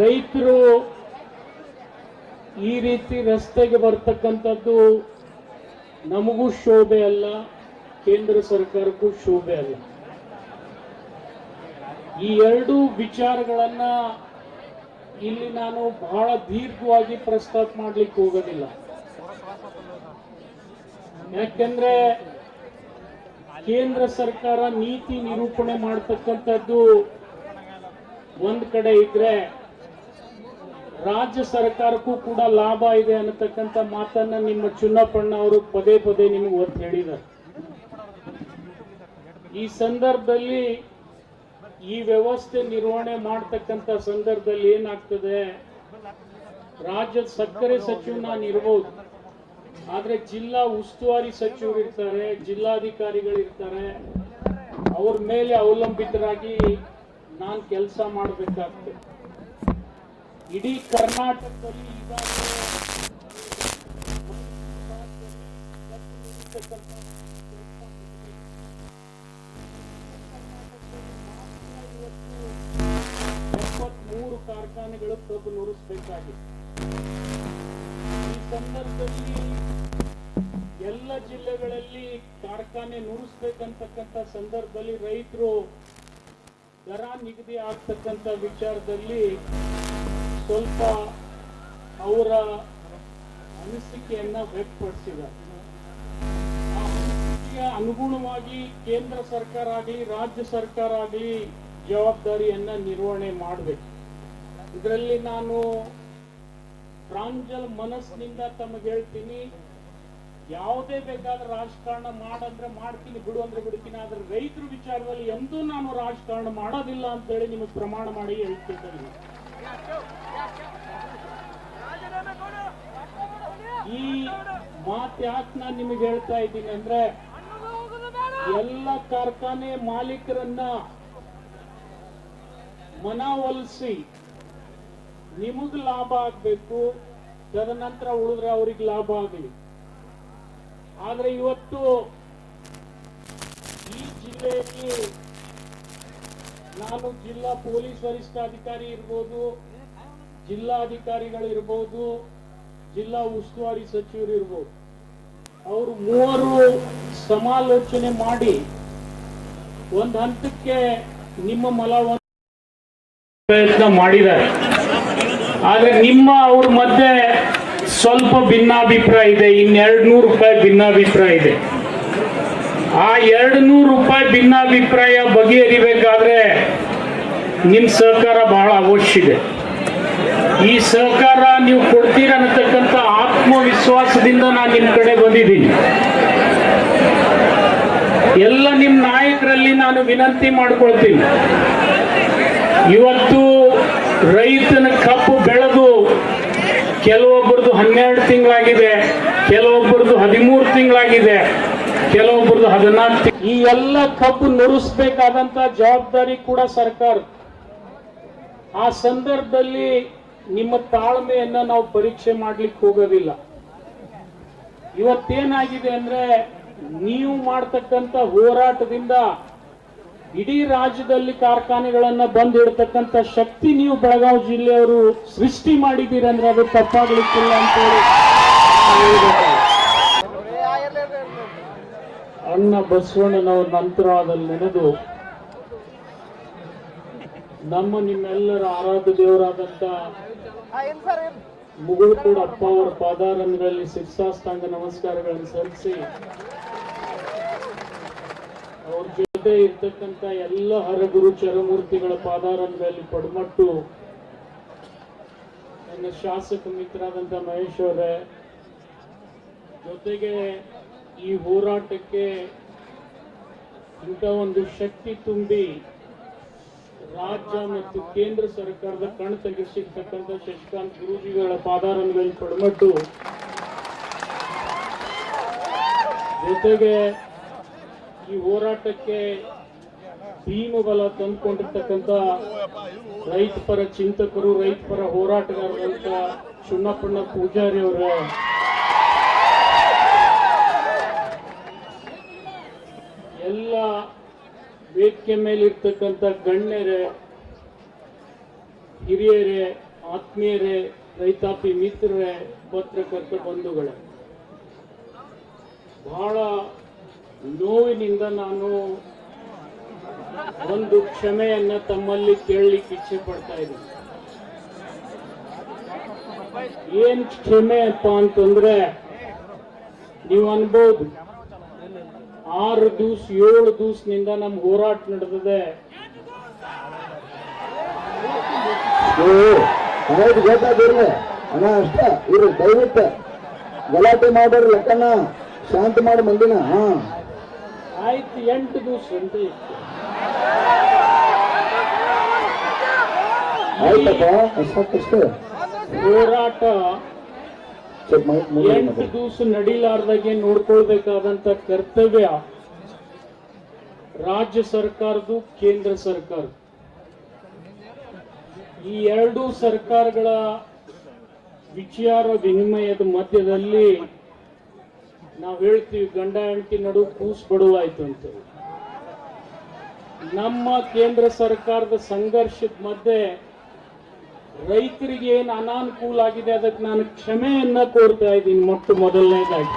ರೈತರು ಈ ರೀತಿ ರಸ್ತೆಗೆ ಬರ್ತಕ್ಕಂಥದ್ದು ನಮಗೂ ಶೋಭೆ ಅಲ್ಲ, ಕೇಂದ್ರ ಸರ್ಕಾರಕ್ಕೂ ಶೋಭೆ ಅಲ್ಲ. ಈ ಎರಡೂ ವಿಚಾರಗಳನ್ನ ಇಲ್ಲಿ ನಾನು ಬಹಳ ದೀರ್ಘವಾಗಿ ಪ್ರಸ್ತಾಪ ಮಾಡ್ಲಿಕ್ಕೆ ಹೋಗೋದಿಲ್ಲ. ಯಾಕೆಂದ್ರೆ ಕೇಂದ್ರ ಸರ್ಕಾರ ನೀತಿ ನಿರೂಪಣೆ ಮಾಡತಕ್ಕಂಥದ್ದು ಒಂದ್ ಕಡೆ ಇದ್ರೆ, ರಾಜ್ಯ ಸರ್ಕಾರಕ್ಕೂ ಕೂಡ ಲಾಭ ಇದೆ ಅನ್ನತಕ್ಕಂಥ ಮಾತನ್ನ ನಿಮ್ಮ ಚುನ್ನಪ್ಪಣ್ಣ ಅವರು ಪದೇ ಪದೇ ನಿಮಗೆ ಒತ್ತು ಹೇಳಿದ್ದಾರೆ. ಈ ಸಂದರ್ಭದಲ್ಲಿ ಈ ವ್ಯವಸ್ಥೆ ನಿರ್ವಹಣೆ ಮಾಡತಕ್ಕಂಥ ಸಂದರ್ಭದಲ್ಲಿ ಏನಾಗ್ತದೆ, ರಾಜ್ಯದ ಸಕ್ಕರೆ ಸಚಿವ ನಾನು ಇರಬಹುದು, ಆದ್ರೆ ಜಿಲ್ಲಾ ಉಸ್ತುವಾರಿ ಸಚಿವರು ಇರ್ತಾರೆ, ಜಿಲ್ಲಾಧಿಕಾರಿಗಳಿರ್ತಾರೆ, ಅವ್ರ ಮೇಲೆ ಅವಲಂಬಿತರಾಗಿ ನಾನು ಕೆಲಸ ಮಾಡಬೇಕಾಗ್ತದೆ. ಇಡೀ ಕರ್ನಾಟಕದಲ್ಲಿ ಈಗಾಗಲೇ ಕಾರ್ಖಾನೆಗಳು ಕಬ್ಬು ನುರಿಸಬೇಕಾಗಿದೆ. ಈ ಸಂದರ್ಭದಲ್ಲಿ ಎಲ್ಲ ಜಿಲ್ಲೆಗಳಲ್ಲಿ ಕಾರ್ಖಾನೆ ನುರಿಸಬೇಕಂತಕ್ಕಂಥ ಸಂದರ್ಭದಲ್ಲಿ ರೈತರು ದರ ನಿಗದಿ ಆಗ್ತಕ್ಕಂಥ ವಿಚಾರದಲ್ಲಿ ಸ್ವಲ್ಪ ಅವರ ಅನಿಸಿಕೆಯನ್ನ ವ್ಯಕ್ತಪಡಿಸಿದ್ದಾರೆ. ಆ ಅನಿಸಿಕೆಯ ಅನುಗುಣವಾಗಿ ಕೇಂದ್ರ ಸರ್ಕಾರ ಆಗಲಿ ರಾಜ್ಯ ಸರ್ಕಾರ ಆಗಲಿ ಜವಾಬ್ದಾರಿಯನ್ನ ನಿರ್ವಹಣೆ ಮಾಡಬೇಕು. ಇದರಲ್ಲಿ ನಾನು ಪ್ರಾಂಜಲ್ ಮನಸ್ಸಿನಿಂದ ತಮಗೆ ಹೇಳ್ತೀನಿ, ಯಾವುದೇ ಬೇಕಾದ್ರೆ ರಾಜಕಾರಣ ಮಾಡಂದ್ರೆ ಮಾಡ್ತೀನಿ, ಬಿಡು ಅಂದ್ರೆ ಬಿಡ್ತೀನಿ, ಆದ್ರೆ ರೈತರ ವಿಚಾರದಲ್ಲಿ ಎಂದೂ ನಾನು ರಾಜಕಾರಣ ಮಾಡೋದಿಲ್ಲ ಅಂತ ಹೇಳಿ ನಿಮಗೆ ಪ್ರಮಾಣ ಮಾಡಿ ಹೇಳ್ತಿದ್ದೀನಿ. ಈ ಮಾತು ಯಾಕೆ ನಾನು ನಿಮಗೆ ಹೇಳ್ತಾ ಇದ್ದೀನಿ ಅಂದ್ರೆ, ಎಲ್ಲ ಕಾರ್ಖಾನೆ ಮಾಲೀಕರನ್ನ ಮನವೊಲಿಸಿ ನಿಮಗ್ ಲಾಭ ಆಗ್ಬೇಕು, ತದನಂತರ ಉಳಿದ್ರೆ ಅವ್ರಿಗೆ ಲಾಭ ಆಗಲಿ. ಆದ್ರೆ ಇವತ್ತು ಈ ಜಿಲ್ಲೆಯಲ್ಲಿ ನಾನು ಜಿಲ್ಲಾ ಪೊಲೀಸ್ ವರಿಷ್ಠಾಧಿಕಾರಿ ಇರ್ಬೋದು, ಜಿಲ್ಲಾಧಿಕಾರಿಗಳು ಇರ್ಬೋದು, ಜಿಲ್ಲಾ ಉಸ್ತುವಾರಿ ಸಚಿವರು ಇರ್ಬೋದು, ಅವರು ಮೂವರು ಸಮಾಲೋಚನೆ ಮಾಡಿ ಒಂದು ಹಂತಕ್ಕೆ ನಿಮ್ಮ ಮಲವನ್ನು ಪ್ರಯತ್ನ ಮಾಡಿದ್ದಾರೆ. ಆದ್ರೆ ನಿಮ್ಮ ಅವ್ರ ಮಧ್ಯೆ ಸ್ವಲ್ಪ ಭಿನ್ನಾಭಿಪ್ರಾಯ ಇದೆ, ₹200 ಭಿನ್ನಾಭಿಪ್ರಾಯ ಇದೆ. ಆ ₹200 ಭಿನ್ನಾಭಿಪ್ರಾಯ ಬಗೆಹರಿಬೇಕಾದ್ರೆ ನಿಮ್ ಸಹಕಾರ ಬಹಳ ಅವಶ್ಯ ಇದೆ. ಈ ಸಹಕಾರ ನೀವು ಕೊಡ್ತೀರನ್ನತಕ್ಕಂಥ ಆತ್ಮವಿಶ್ವಾಸದಿಂದ ನಾನು ನಿಮ್ ಕಡೆ ಬಂದಿದ್ದೀನಿ. ಎಲ್ಲ ನಿಮ್ ನಾಯಕರಲ್ಲಿ ನಾನು ವಿನಂತಿ ಮಾಡ್ಕೊಳ್ತೀನಿ, ಇವತ್ತು ರೈತನ ಕಬ್ಬು ಬೆಳೆದು ಕೆಲವೊಬ್ಬರದು 12 ತಿಂಗಳಾಗಿದೆ, ಕೆಲವೊಬ್ಬರದು 13 ತಿಂಗಳಾಗಿದೆ, ಕೆಲವೊಬ್ಬರದು 14. ಈ ಎಲ್ಲ ಕಬ್ಬು ನುರಿಸಬೇಕಾದಂತ ಜವಾಬ್ದಾರಿ ಕೂಡ ಸರ್ಕಾರ. ಆ ಸಂದರ್ಭದಲ್ಲಿ ನಿಮ್ಮ ತಾಳ್ಮೆಯನ್ನ ನಾವು ಪರೀಕ್ಷೆ ಮಾಡ್ಲಿಕ್ಕೆ ಹೋಗೋದಿಲ್ಲ. ಇವತ್ತೇನಾಗಿದೆ ಅಂದ್ರೆ, ನೀವು ಮಾಡ್ತಕ್ಕಂಥ ಹೋರಾಟದಿಂದ ಇಡೀ ರಾಜ್ಯದಲ್ಲಿ ಕಾರ್ಖಾನೆಗಳನ್ನ ಬಂದ್ ಇಡ್ತಕ್ಕಂಥ ಶಕ್ತಿ ನೀವು ಬೆಳಗಾವಿ ಜಿಲ್ಲೆಯವರು ಸೃಷ್ಟಿ ಮಾಡಿದ್ದೀರಿ ಅಂದ್ರೆ ಅದು ತಪ್ಪಾಗ್ಲಿಕ್ಕಿಲ್ಲ ಅಂತೇಳಿ ಅಣ್ಣ ಬಸವಣ್ಣನವರ ನಂತರದಲ್ಲಿ ನೆನೆದು ನಮ್ಮ ನಿಮ್ಮೆಲ್ಲರ ಆರಾಧ್ಯ ದೇವರಾದಂತ ಮುಗುಳುಕೋಡ ಅಪ್ಪ ಅವರ ಪಾದಾರಗಳಲ್ಲಿ ಶಿರ್ಸಾಷ್ಟಾಂಗ ನಮಸ್ಕಾರಗಳನ್ನು ಸಲ್ಲಿಸಿ, ಅವ್ರ ಜೊತೆ ಇರ್ತಕ್ಕಂಥ ಎಲ್ಲ ಹರಗುರು ಚರಮೂರ್ತಿಗಳ ಪಾದಾರಗಳಲ್ಲಿ ಪಡಮಟ್ಟು ನನ್ನ ಶಾಸಕ ಮಿತ್ರರಾದಂಥ ಮಹೇಶ್ ಅವರೇ, ಜೊತೆಗೆ ಈ ಹೋರಾಟಕ್ಕೆ ಇಂಥ ಒಂದು ಶಕ್ತಿ ತುಂಬಿ ರಾಜ್ಯ ಮತ್ತು ಕೇಂದ್ರ ಸರ್ಕಾರದ ಕಣ್ ತೆಗೆಸಿರ್ತಕ್ಕಂಥ ಶಶಿಕಾಂತ್ ಗುರೂಜಿಗಳ ಪಾದಾರಗಳಲ್ಲಿ ಪಡಮಟ್ಟು, ಜೊತೆಗೆ ಈ ಹೋರಾಟಕ್ಕೆ ಭೀಮಬಲ ತಂದುಕೊಂಡಿರ್ತಕ್ಕಂಥ ರೈತ ಪರ ಚಿಂತಕರು, ರೈತ ಪರ ಹೋರಾಟಗಾರರಂತ ಚುನ್ನಪ್ಪಣ್ಣ ಪೂಜಾರಿ ಅವರ, ಎಲ್ಲ ವೇದಿಕೆ ಮೇಲೆ ಇರ್ತಕ್ಕಂಥ ಗಣ್ಯರೇ, ಹಿರಿಯರೇ, ಆತ್ಮೀಯರೇ, ರೈತಾಪಿ ಮಿತ್ರರೇ, ಪತ್ರಕರ್ತ ಬಂಧುಗಳೇ, ಬಹಳ ನೋವಿನಿಂದ ನಾನು ಒಂದು ಕ್ಷಮೆಯನ್ನ ತಮ್ಮಲ್ಲಿ ಕೇಳಲಿಕ್ಕೆ ಇಚ್ಛೆ ಪಡ್ತಾ ಇದ್ದೀನಿ. ಏನ್ ಕ್ಷಮೆ ಅಪ್ಪ ಅಂತಂದ್ರೆ, ನೀವು ಅನ್ಬೋದು 6 ದಿವಸ 7 ದಿವಸನಿಂದ ನಮ್ಮ ಹೋರಾಟ ನಡೆದಿದೆ. ಗೊತ್ತಾದಿರ್ಲಿ ಅಣ್ಣ, ಅಷ್ಟ ಇರು, ದಯವಿಟ್ಟು ಗಲಾಟೆ ಮಾಡೋರು ಲೆಕ್ಕನ ಶಾಂತ ಮಾಡಿ ಮಂದಿನ. ಆಯ್ತು, 8 ದಿವಸ ಅಂತ ಇತ್ತು. ಆಯ್ತಪ್ಪ, ಅಷ್ಟೇ ಹೋರಾಟ 8 ದಿವಸ ನಡೀಲಾರ್ದಾಗೆ ನೋಡ್ಕೊಳ್ಬೇಕಾದಂತ ಕರ್ತವ್ಯ ರಾಜ್ಯ ಸರ್ಕಾರದ್ದು, ಕೇಂದ್ರ ಸರ್ಕಾರ. ಈ ಎರಡೂ ಸರ್ಕಾರಗಳ ವಿಚಾರ ವಿನಿಮಯದ ಮಧ್ಯದಲ್ಲಿ ನಾವು ಹೇಳ್ತೀವಿ, ಗಂಡ ಹೆಂಡತಿ ನಡು ಕೂಸು ಬಡುವಾಯ್ತು ಅಂತ. ನಮ್ಮ ಕೇಂದ್ರ ಸರ್ಕಾರದ ಸಂಘರ್ಷದ ಮಧ್ಯೆ ರೈತರಿಗೆ ಏನು ಅನಾನುಕೂಲ ಆಗಿದೆ, ಅದಕ್ಕೆ ನಾನು ಕ್ಷಮೆಯನ್ನ ಕೋರ್ತಾ ಇದ್ದೀನಿ ಮೊದಲನೇದಾಗಿ.